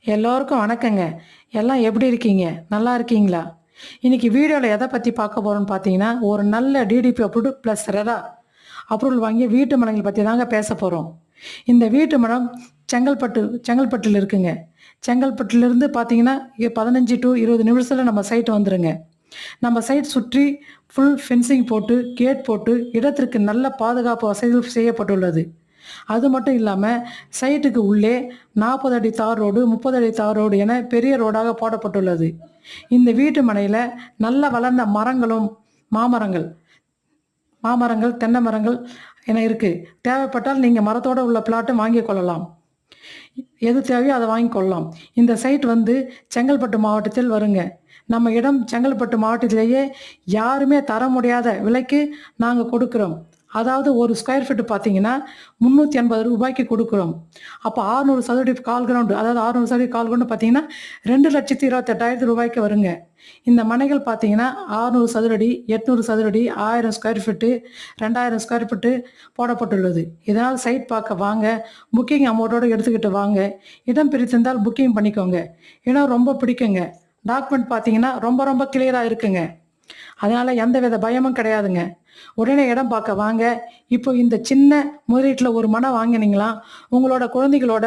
எல்லோருக்கும் வணக்கங்க. எல்லாம் எப்படி இருக்கீங்க? நல்லா இருக்கீங்களா? இன்னைக்கு வீடியோவில் எதை பற்றி பார்க்க போகிறோம்னு பார்த்தீங்கன்னா, ஒரு நல்ல DTP approved plus RERA approval வாங்கிய வீட்டு மனைகள் பற்றி தாங்க பேச போகிறோம். இந்த வீட்டு மனம் செங்கல்பட்டில் இருக்குங்க. செங்கல்பட்டுலேருந்து பார்த்தீங்கன்னா 15 டு 20 நிமிஷத்தில் நம்ம சைட் வந்துருங்க. நம்ம சைட் சுற்றி ஃபுல் ஃபென்சிங் போட்டு கேட் போட்டு இடத்திற்கு நல்ல பாதுகாப்பு வசதிகள் செய்யப்பட்டுள்ளது. அது மட்டும் இல்லாமல் சைட்டுக்கு உள்ளே 40 அடி தார் ரோடு 30 அடி தார் ரோடு என பெரிய ரோடாக போடப்பட்டுள்ளது. இந்த வீட்டு மனையில் நல்ல வளர்ந்த மரங்களும் மாமரங்கள் மாமரங்கள் தென்னை மரங்கள் என இருக்குது. தேவைப்பட்டால் நீங்கள் மரத்தோடு உள்ள பிளாட்டை வாங்கி கொள்ளலாம். எது தேவையோ அதை வாங்கி கொள்ளலாம். இந்த சைட் செங்கல்பட்டு மாவட்டத்தில் வருங்க. நம்ம இடம் செங்கல்பட்டு மாவட்டத்திலேயே யாருமே தர முடியாத விலைக்கு நாங்கள் கொடுக்குறோம். அதாவது ஒரு ஸ்கொயர் ஃபீட்டு பார்த்தீங்கன்னா 380 ரூபாய்க்கு கொடுக்குறோம். அப்போ 600 சதுரடி கால் கிரவுண்டு, அதாவது 600 சதுரடி கால் கிரவுண்டு பார்த்தீங்கன்னா 2,28,000 ரூபாய்க்கு வருங்க. இந்த மனைகள் பார்த்தீங்கன்னா 600 சதுரடி 800 சதுரடி 1000 ஸ்கொயர் ஃபீட்டு 2000 ஸ்கொயர் ஃபீட்டு போடப்பட்டுள்ளது. இதனால் சைட் பார்க்க வாங்க, புக்கிங் அமௌண்ட்டோடு எடுத்துக்கிட்டு வாங்க. இடம் பிரித்திருந்தால் புக்கிங் பண்ணிக்கோங்க. இடம் ரொம்ப பிடிக்குங்க. டாக்குமெண்ட் பார்த்தீங்கன்னா ரொம்ப ரொம்ப கிளியராக இருக்குங்க. அதனால் எந்த வித பயமும் கிடையாதுங்க. உடனே இடம் பார்க்க வாங்க. இப்போ இந்த சின்ன முதலீட்டில் ஒரு மனை வாங்கினீங்களா, உங்களோட குழந்தைகளோட